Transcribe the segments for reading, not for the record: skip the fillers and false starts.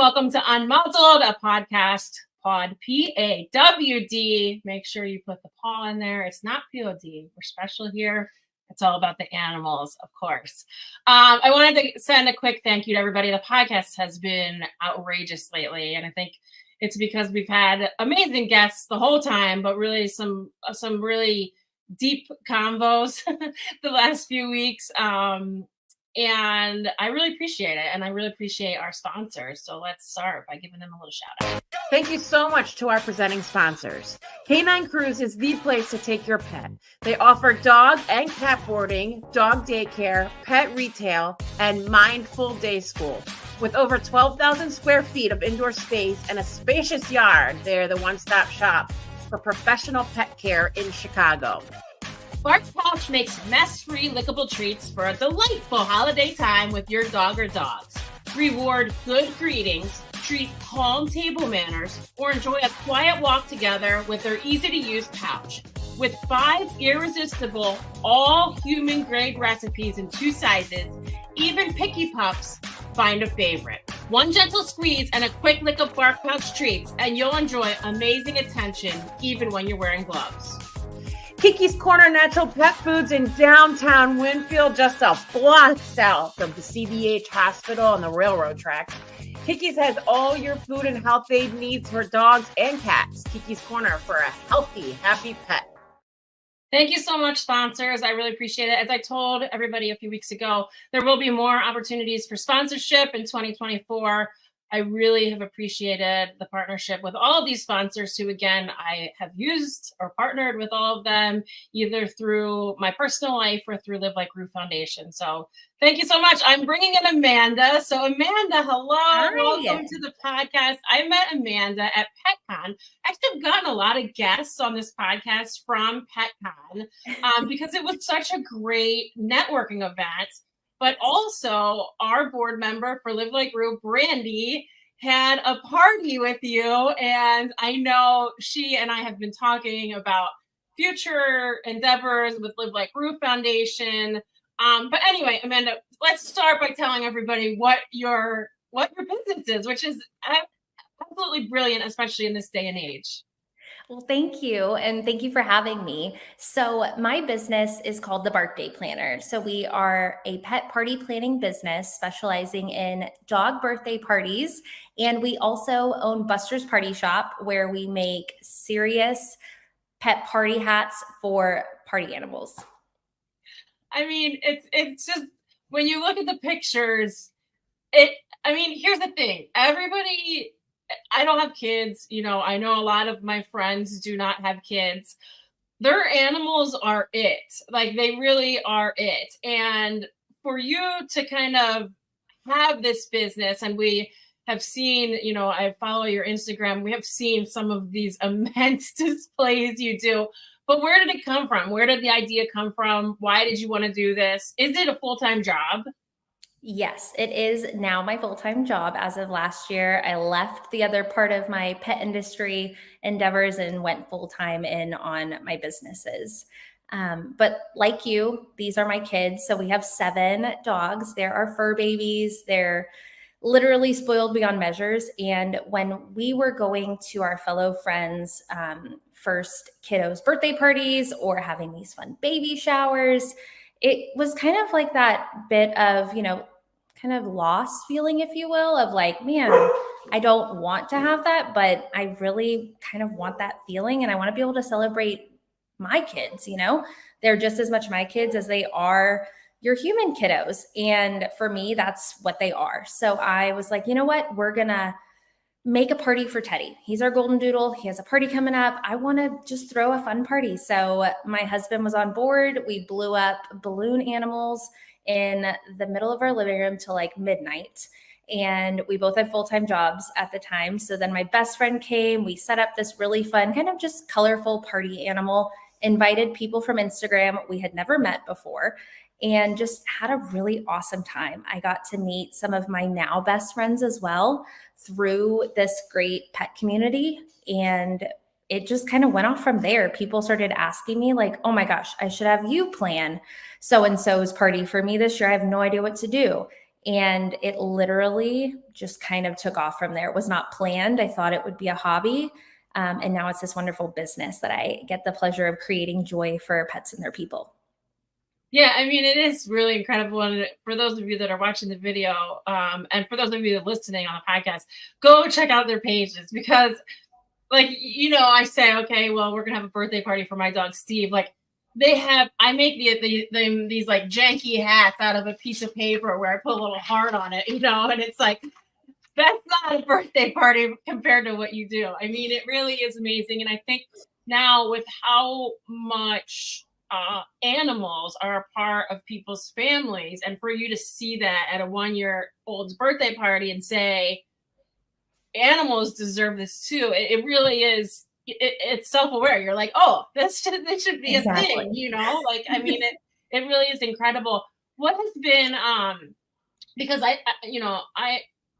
welcome to Unmuzzled, a podcast, pod, P-A-W-D. Make sure you put the paw in there. It's not P-O-D. We're special here. It's all about the animals, of course. I wanted to send a quick thank you to everybody. The podcast has been outrageous lately, and I think it's because we've had amazing guests the whole time, but really some really deep convos the last few weeks. And I really appreciate it. And I really appreciate our sponsors. So let's start by giving them a little shout out. Thank you so much to our presenting sponsors. Canine Cruise is the place to take your pet. They offer dog and cat boarding, dog daycare, pet retail, and mindful day school. With over 12,000 square feet of indoor space and a spacious yard, they're the one-stop shop for professional pet care in Chicago. Bark Pouch makes mess-free lickable treats for a delightful holiday time with your dog or dogs. Reward good greetings, treat calm table manners, or enjoy a quiet walk together with their easy-to-use pouch. With 5 irresistible, all-human-grade recipes in 2 sizes, even picky pups find a favorite. One gentle squeeze and a quick lick of Bark Pouch treats, and you'll enjoy amazing attention even when you're wearing gloves. Kiki's Corner Natural Pet Foods in downtown Winfield, just a block south of the CVH Hospital and the railroad tracks. Kiki's has all your food and health aid needs for dogs and cats. Kiki's Corner for a healthy, happy pet. Thank you so much, sponsors. I really appreciate it. As I told everybody a few weeks ago, there will be more opportunities for sponsorship in 2024. I really have appreciated the partnership with all of these sponsors who, again, I have used or partnered with all of them, either through my personal life or through Live Like Roo Foundation. So thank you so much. I'm bringing in Amanda. So Amanda, hello. Hi. Welcome to the podcast. I met Amanda at PetCon. Actually, I've gotten a lot of guests on this podcast from PetCon because it was such a great networking event. But also, our board member for Live Like Roo, Brandy, had a party with you. And I know she and I have been talking about future endeavors with Live Like Roo Foundation. But anyway, Amanda, let's start by telling everybody what your business is, which is absolutely brilliant, especially in this day and age. Well, thank you. And thank you for having me. So my business is called the Bark Day Planner. So we are a pet party planning business specializing in dog birthday parties. And we also own Buster's Party Shop, where we make serious pet party hats for party animals. I mean, it's just, when you look at the pictures, here's the thing. Everybody, I don't have kids. I know a lot of my friends do not have kids. Their animals are it. Like, they really are it. And for you to kind of have this business, and we have seen, I follow your Instagram. We have seen some of these immense displays you do. But where did it come from? Where did the idea come from? Why did you want to do this? Is it a full-time job? Yes, it is now my full-time job. As of last year, I left the other part of my pet industry endeavors and went full-time in on my businesses. But like you, these are my kids. So we have 7 dogs. They're our fur babies. They're literally spoiled beyond measures. And when we were going to our fellow friends' first kiddos' birthday parties or having these fun baby showers, it was kind of like that bit of, kind of lost feeling, if you will, of like, man, I don't want to have that, but I really kind of want that feeling. And I want to be able to celebrate my kids, they're just as much my kids as they are your human kiddos. And for me, that's what they are. So I was like, you know what, we're going to make a party for Teddy. He's our golden doodle. He has a party coming up. I want to just throw a fun party. So my husband was on board. We blew up balloon animals in the middle of our living room till like midnight. And we both had full-time jobs at the time. So then my best friend came, we set up this really fun, kind of just colorful party animal, invited people from Instagram we had never met before, and just had a really awesome time. I got to meet some of my now best friends as well through this great pet community. And it just kind of went off from there. People started asking me like, oh my gosh, I should have you plan so-and-so's party for me this year. I have no idea what to do. And it literally just kind of took off from there. It was not planned. I thought it would be a hobby. And now it's this wonderful business that I get the pleasure of creating joy for pets and their people. Yeah, I mean, it is really incredible. And for those of you that are watching the video, and for those of you that are listening on the podcast, go check out their pages because, like, I say, okay, well, we're gonna have a birthday party for my dog Steve. Like, I make these like janky hats out of a piece of paper where I put a little heart on it, and it's like, that's not a birthday party compared to what you do. I mean, it really is amazing. And I think now with how much animals are a part of people's families, and for you to see that at a 1-year-old's birthday party and say, animals deserve this too. It really is. It's self-aware. You're like, oh, this should be a thing, like, I mean, it really is incredible. What has been, because I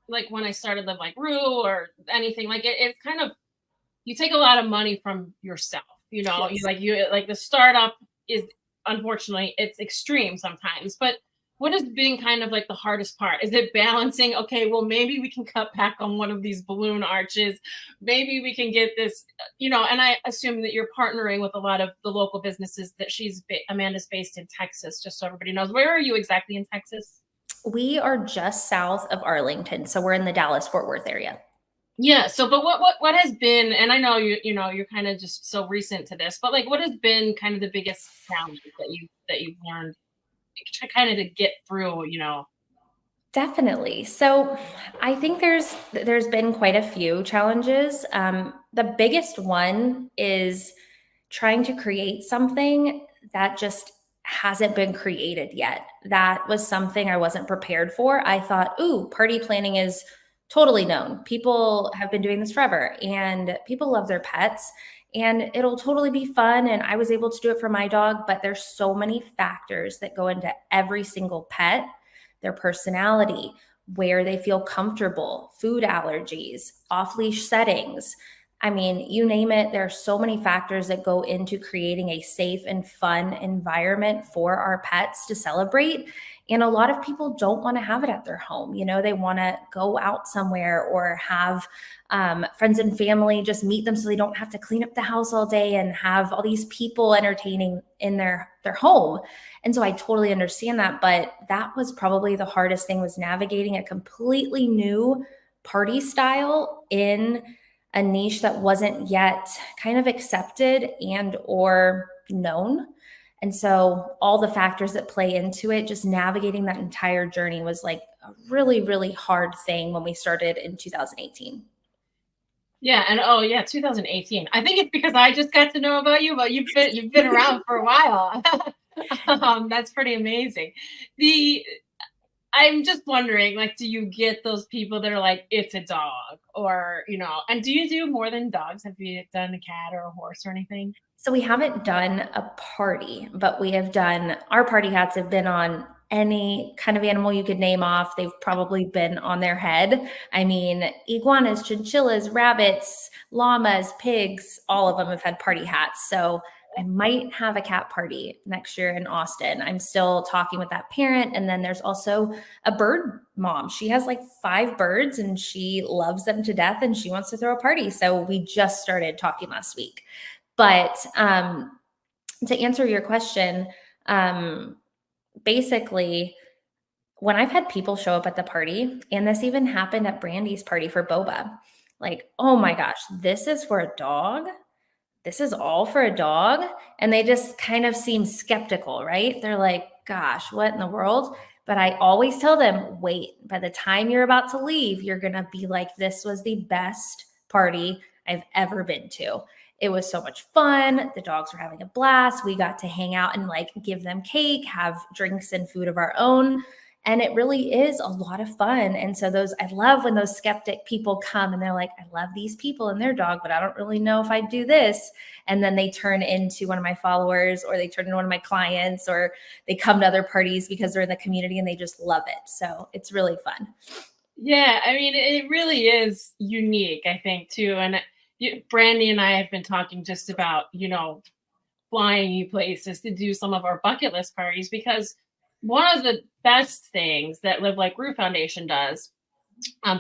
like when I started Live Like Rue or anything, like it's kind of, you take a lot of money from yourself, Yes. you like the startup is, unfortunately, it's extreme sometimes, but what has been kind of like the hardest part? Is it balancing, okay, well, maybe we can cut back on one of these balloon arches. Maybe we can get this, and I assume that you're partnering with a lot of the local businesses that Amanda's based in Texas, just so everybody knows. Where are you exactly in Texas? We are just south of Arlington. So we're in the Dallas-Fort Worth area. Yeah. So, but what has been, and I know you're kind of just so recent to this, but like, what has been kind of the biggest challenge that you've learned to kind of to get through, Definitely. So I think there's been quite a few challenges. The biggest one is trying to create something that just hasn't been created yet. That was something I wasn't prepared for. I thought, ooh, party planning is totally known. People have been doing this forever and people love their pets and it'll totally be fun. And I was able to do it for my dog, but there's so many factors that go into every single pet, their personality, where they feel comfortable, food allergies, off-leash settings. I mean, you name it, there are so many factors that go into creating a safe and fun environment for our pets to celebrate. And a lot of people don't want to have it at their home. They want to go out somewhere or have friends and family just meet them so they don't have to clean up the house all day and have all these people entertaining in their home. And so I totally understand that. But that was probably the hardest thing, was navigating a completely new party style in a niche that wasn't yet kind of accepted and or known. And so all the factors that play into it, just navigating that entire journey was like a really, really hard thing when we started in 2018. Yeah, and 2018. I think it's because I just got to know about you, but you've been around for a while. That's pretty amazing. I'm just wondering, like, do you get those people that are like, it's a dog, or and do you do more than dogs? Have you done a cat or a horse or anything? So we haven't done a party, but we have done, our party hats have been on any kind of animal you could name off. They've probably been on their head. I mean, iguanas, chinchillas, rabbits, llamas, pigs, all of them have had party hats. So I might have a cat party next year in Austin. I'm still talking with that parent. And then there's also a bird mom. She has like 5 birds and she loves them to death and she wants to throw a party. So we just started talking last week. But to answer your question, basically, when I've had people show up at the party, and this even happened at Brandy's party for Boba, like, oh my gosh, this is for a dog? This is all for a dog? And they just kind of seem skeptical, right? They're like, gosh, what in the world? But I always tell them, wait, by the time you're about to leave, you're going to be like, this was the best party I've ever been to. It was so much fun. The dogs were having a blast. We got to hang out and like give them cake, have drinks and food of our own. And it really is a lot of fun. And so I love when those skeptic people come and they're like, I love these people and their dog, but I don't really know if I do this. And then they turn into one of my followers, or they turn into one of my clients, or they come to other parties because they're in the community and they just love it. So it's really fun. Yeah. I mean, it really is unique, I think, too. And Brandy and I have been talking just about, flying you places to do some of our bucket list parties, because one of the best things that Live Like Rue Foundation does,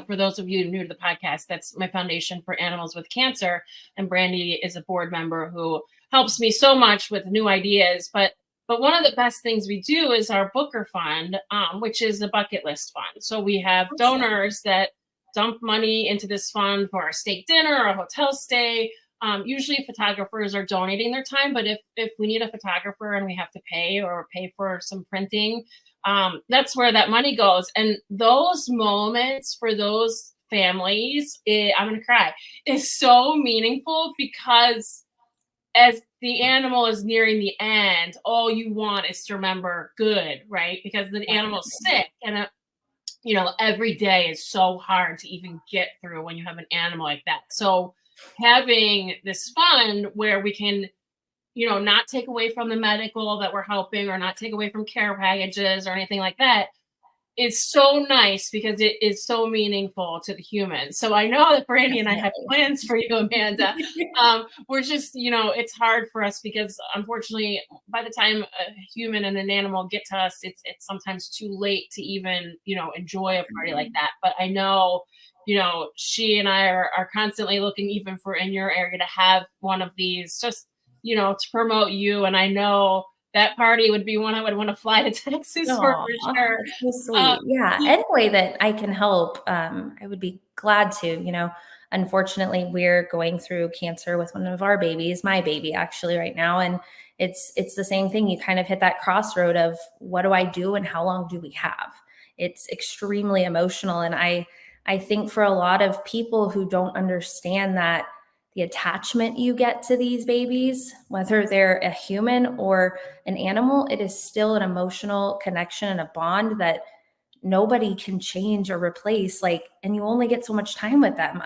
for those of you new to the podcast, that's my foundation for animals with cancer. And Brandy is a board member who helps me so much with new ideas. But one of the best things we do is our Booker Fund, which is a bucket list fund. So we have donors that dump money into this fund for a steak dinner or a hotel stay. Usually photographers are donating their time, but if we need a photographer and we have to pay for some printing, that's where that money goes. And those moments for those families, I'm going to cry, is so meaningful, because as the animal is nearing the end, all you want is to remember good, right? Because the animal's sick, and every day is so hard to even get through when you have an animal like that. So having this fund where we can, not take away from the medical that we're helping, or not take away from care packages or anything like that, is so nice, because it is so meaningful to the humans. So I know that Brandy and I have plans for you, Amanda. We're just, it's hard for us, because unfortunately, by the time a human and an animal get to us, it's sometimes too late to even, enjoy a party like that. But I know, she and I are constantly looking, even for in your area, to have one of these, just, to promote you. And I know that party would be one I would want to fly to Texas for sure. So sweet. Yeah. Any way that I can help, I would be glad to. Unfortunately, we're going through cancer with one of our babies, my baby actually right now. And it's the same thing. You kind of hit that crossroad of, what do I do and how long do we have? It's extremely emotional. And I think for a lot of people who don't understand that the attachment you get to these babies, whether they're a human or an animal, it is still an emotional connection and a bond that nobody can change or replace. And you only get so much time with them.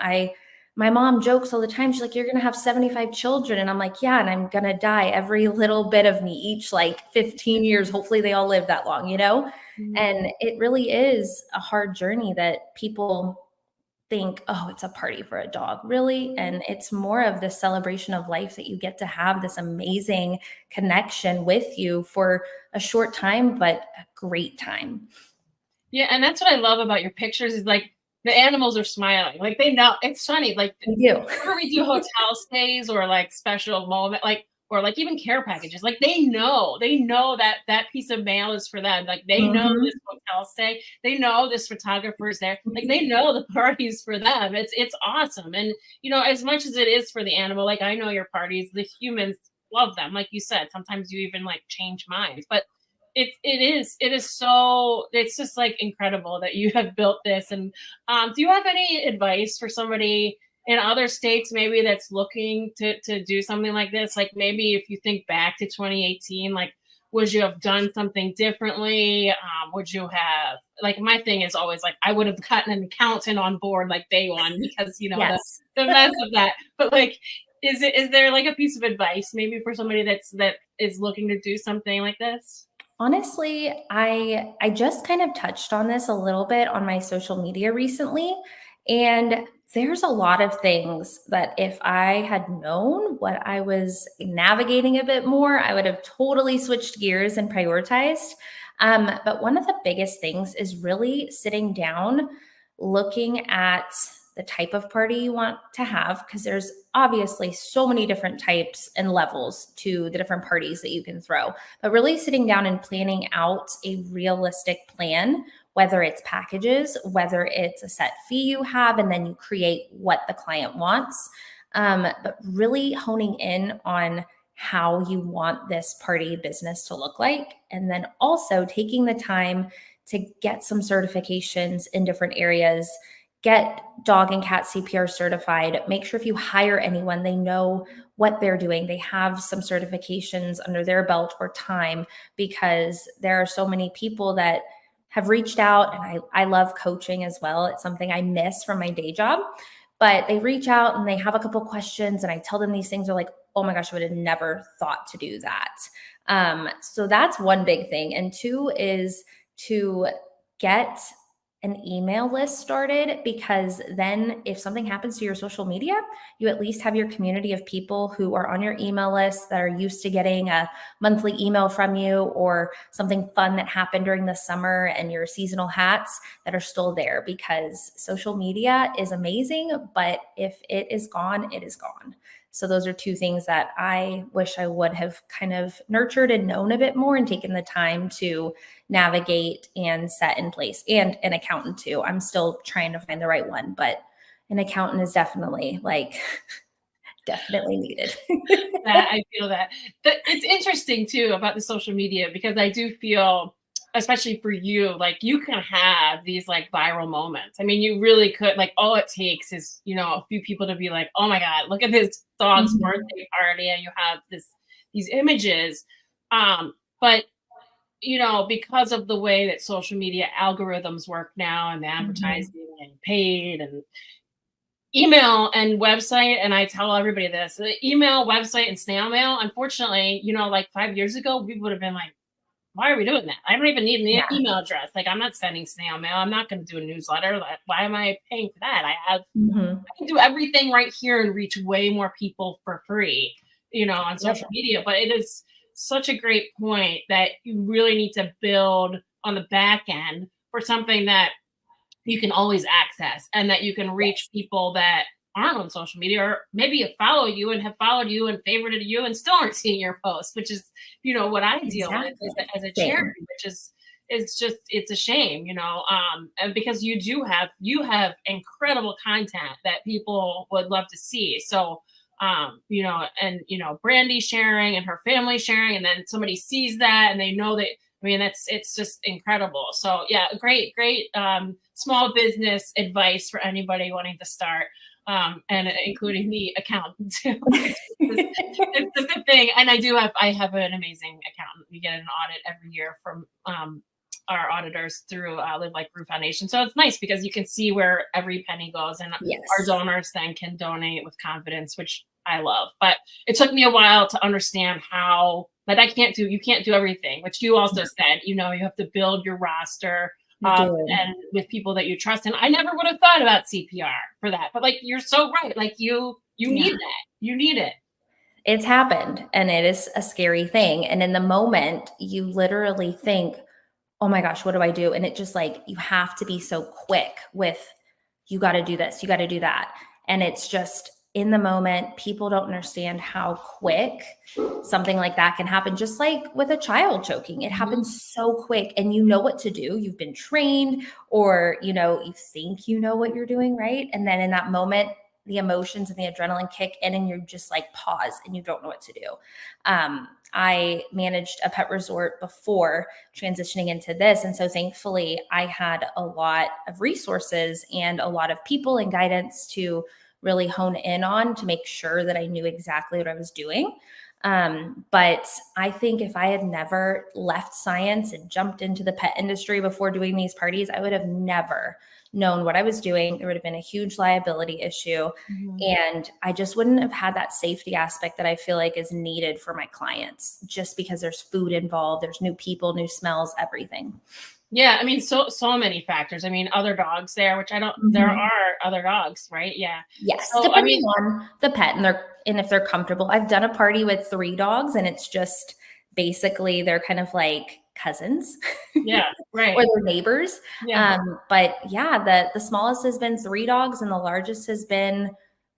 My mom jokes all the time. She's like, you're going to have 75 children. And I'm like, yeah, and I'm going to die every little bit of me each, 15 years. Hopefully they all live that long, Mm-hmm. And it really is a hard journey that people think, oh, it's a party for a dog, really. And it's more of the celebration of life, that you get to have this amazing connection with you for a short time, but a great time. Yeah. And that's what I love about your pictures, is the animals are smiling. They know. It's funny. They do. Whenever we do hotel stays or special moment, or even care packages, they know that piece of mail is for them. They know this hotel stay, they know this photographer is there. They know the party's for them. It's awesome. And, as much as it is for the animal, I know your parties, the humans love them. Like you said, sometimes you even change minds, but it is so, it's just incredible that you have built this. And do you have any advice for somebody in other states maybe that's looking to do something like this? Maybe if you think back to 2018, would you have done something differently? Would you have, my thing is always I would have gotten an accountant on board day one, because Yes. the mess of that. But is there a piece of advice maybe for somebody that is looking to do something like this? Honestly, I just kind of touched on this a little bit on my social media recently, and there's a lot of things that if I had known what I was navigating a bit more, I would have totally switched gears and prioritized. But one of the biggest things is really sitting down, looking at the type of party you want to have, because there's obviously so many different types and levels to the different parties that you can throw, but really sitting down and planning out a realistic plan, whether it's packages, whether it's a set fee you have, and then you create what the client wants, but really honing in on how you want this party business to look like. And then also taking the time to get some certifications in different areas, get dog and cat CPR certified. Make sure if you hire anyone, they know what they're doing. They have some certifications under their belt or time, because there are so many people that have reached out, and I love coaching as well. It's something I miss from my day job, but they reach out and they have a couple questions, and I tell them these things. They're like, oh my gosh, I would have never thought to do that. So that's one big thing. And two is to get an email list started, because then if something happens to your social media, you at least have your community of people who are on your email list that are used to getting a monthly email from you, or something fun that happened during the summer and your seasonal hats that are still there, because social media is amazing, but if it is gone, it is gone. So those are two things that I wish I would have kind of nurtured and known a bit more and taken the time to navigate and set in place. And an accountant too. I'm still trying to find the right one, but an accountant is definitely definitely needed. That I feel that. It's interesting too about the social media, because I do feel, especially for you, like you can have these like viral moments. I mean, you really could, like, all it takes is, a few people to be like, oh my God, look at this dog's birthday party. And you have these images. But because of the way that social media algorithms work now, and the advertising and paid and email and website, and I tell everybody this, email, website, and snail mail, unfortunately, like 5 years ago, we would have been like, why are we doing that? I don't even need an email address. Like, I'm not sending snail mail. I'm not going to do a newsletter. Like, why am I paying for that? I can do everything right here and reach way more people for free, on social media. But it is such a great point that you really need to build on the back end for something that you can always access, and that you can reach people that aren't on social media, or maybe follow you and have followed you and favorited you and still aren't seeing your posts, which is, what I deal with as a charity, which is, it's a shame, and because you have incredible content that people would love to see. So, Brandy sharing and her family sharing, and then somebody sees that and they know that, it's just incredible. So yeah, great, small business advice for anybody wanting to start, and including the accountant too. It's just a thing. And I have an amazing accountant. We get an audit every year from our auditors through Live Like Brew Foundation. So it's nice because you can see where every penny goes, and our donors then can donate with confidence, which I love. But it took me a while to understand how, you can't do everything, which you also said, you have to build your roster and with people that you trust. And I never would have thought about CPR for that, but you're so right. You need that. You need it. It's happened, and it is a scary thing. And in the moment, you literally think, oh my gosh, what do I do? And it just you have to be so quick with, you got to do this, you got to do that. And it's just, in the moment, people don't understand how quick something like that can happen. Just like with a child choking, it happens so quick, and you know what to do. You've been trained, or, you think you know what you're doing, right? And then in that moment, the emotions and the adrenaline kick in, and you're just pause, and you don't know what to do. I managed a pet resort before transitioning into this. And so thankfully I had a lot of resources and a lot of people and guidance to really hone in on, to make sure that I knew exactly what I was doing. But I think if I had never left science and jumped into the pet industry before doing these parties, I would have never known what I was doing. There would have been a huge liability issue. And I just wouldn't have had that safety aspect that I feel like is needed for my clients, just because there's food involved, there's new people, new smells, everything. Yeah, so many factors. Other dogs there, which there are other dogs, right? Yeah. Yes, so, depending on the pet and if they're comfortable. I've done a party with 3 dogs, and it's just basically they're kind of like cousins. Yeah, right. Or their neighbors. Yeah. But yeah, the smallest has been 3 dogs, and the largest has been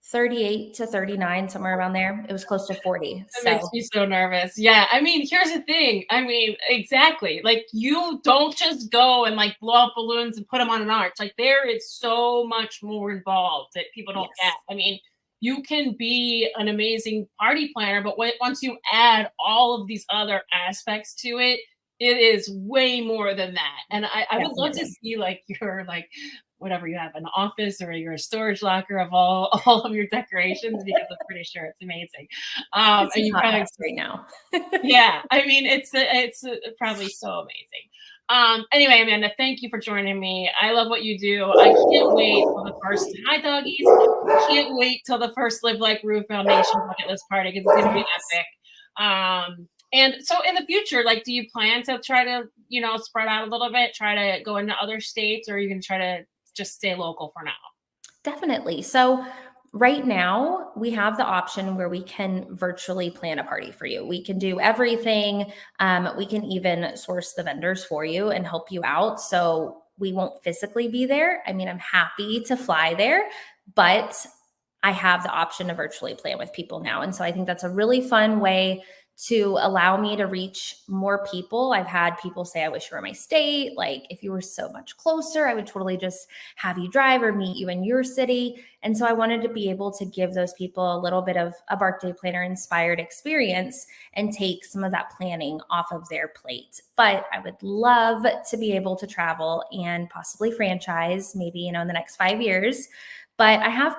38 to 39, somewhere around there. It was close to 40. That makes me so nervous. Yeah. Here's the thing. Exactly. You don't just go and blow up balloons and put them on an arch. There is so much more involved that people don't get. You can be an amazing party planner, but once you add all of these other aspects to it, it is way more than that. And I would love to see your whatever you have, an office or your storage locker of all of your decorations, because I'm pretty sure it's amazing. And you probably right now. Yeah, it's probably so amazing. Anyway, Amanda, thank you for joining me. I love what you do. I can't wait till the first hi doggies. I can't wait till the first Live Like Brew Foundation bucket list party, because it's gonna be epic. And so in the future, like, do you plan to try to, spread out a little bit, try to go into other states, or are you going to try to just stay local for now? Definitely. So right now we have the option where we can virtually plan a party for you. We can do everything. We can even source the vendors for you and help you out. So we won't physically be there. I mean, I'm happy to fly there, but I have the option to virtually plan with people now. And so I think that's a really fun way to allow me to reach more people. I've had people say, I wish you were in my state. Like, if you were so much closer, I would totally just have you drive or meet you in your city. And so I wanted to be able to give those people a little bit of a Bark Day Planner inspired experience and take some of that planning off of their plate. But I would love to be able to travel and possibly franchise maybe, in the next 5 years. But I have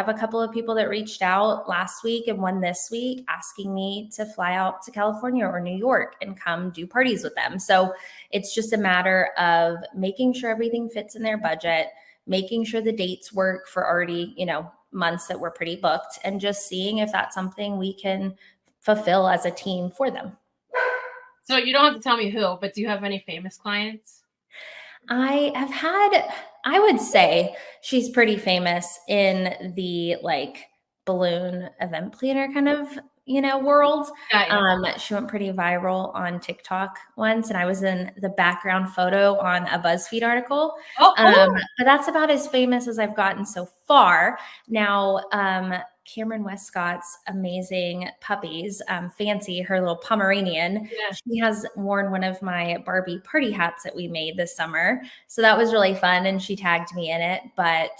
a couple of people that reached out last week and one this week asking me to fly out to California or New York and come do parties with them. So it's just a matter of making sure everything fits in their budget, making sure the dates work for already, months that we're pretty booked, and just seeing if that's something we can fulfill as a team for them. So you don't have to tell me who, but do you have any famous clients? I would say she's pretty famous in the balloon event planner kind of, world. She went pretty viral on TikTok once, and I was in the background photo on a BuzzFeed article. Oh, cool. But that's about as famous as I've gotten so far. Now, Cameron Westcott's amazing puppies, Fancy, her little Pomeranian. Yeah. She has worn one of my Barbie party hats that we made this summer. So that was really fun, and she tagged me in it. But,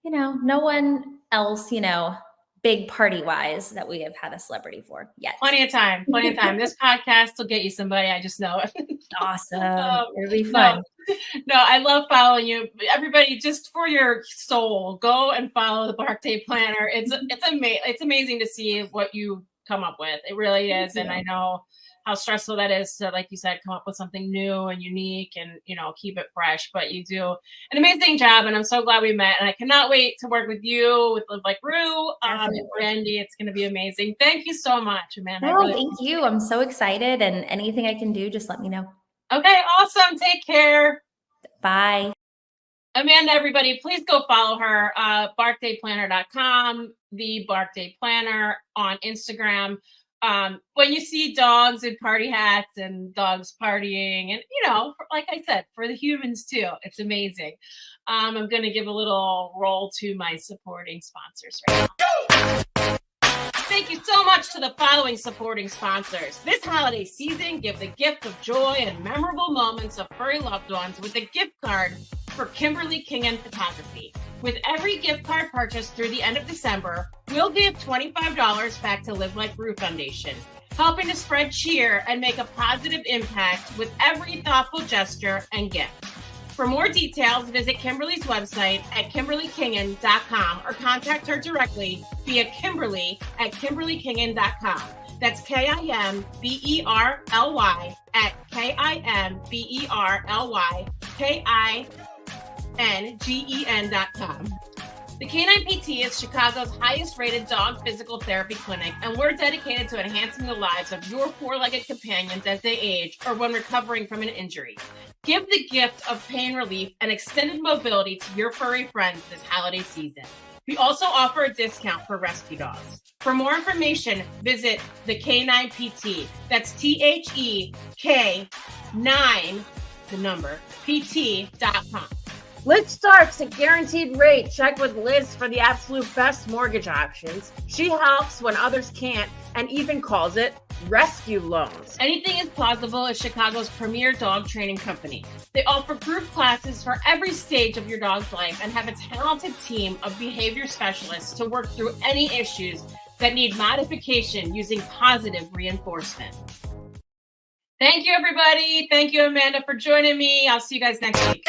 no one else, big party wise that we have had a celebrity for yet. Plenty of time. This podcast will get you somebody. I just know it. Awesome. It'll be fun. No, I love following you. Everybody, just for your soul, go and follow the Bark Day Planner. It's amazing to see what you come up with. It really is. And I know how stressful that is to, like you said, come up with something new and unique and, keep it fresh. But you do an amazing job, and I'm so glad we met. And I cannot wait to work with you, with Live Like Rue, and Brandy. It's going to be amazing. Thank you so much, Amanda. Thank you. I'm so excited, and anything I can do, just let me know. Okay, awesome. Take care. Bye. Amanda, everybody, please go follow her, barkdayplanner.com, the Bark Day Planner on Instagram. When you see dogs in party hats and dogs partying, and, like I said, for the humans too, it's amazing. I'm going to give a little roll to my supporting sponsors right now. Thank you so much to the following supporting sponsors. This holiday season, give the gift of joy and memorable moments of furry loved ones with a gift card for Kimberly Kingen Photography. With every gift card purchased through the end of December, we'll give $25 back to Live Like Rue Foundation, helping to spread cheer and make a positive impact with every thoughtful gesture and gift. For more details, visit Kimberly's website at KimberlyKingen.com or contact her directly via Kimberly at KimberlyKingen.com. That's KimberlyKimberly at KimberlyKingen.com. The Canine PT is Chicago's highest rated dog physical therapy clinic, and we're dedicated to enhancing the lives of your four-legged companions as they age or when recovering from an injury. Give the gift of pain relief and extended mobility to your furry friends this holiday season. We also offer a discount for rescue dogs. For more information, visit the Canine PT. That's THEK9, the number, PT.com. Liz Starks, a guaranteed rate. Check with Liz for the absolute best mortgage options. She helps when others can't and even calls it rescue loans. Anything is Plausible is Chicago's premier dog training company. They offer group classes for every stage of your dog's life and have a talented team of behavior specialists to work through any issues that need modification using positive reinforcement. Thank you, everybody. Thank you, Amanda, for joining me. I'll see you guys next week.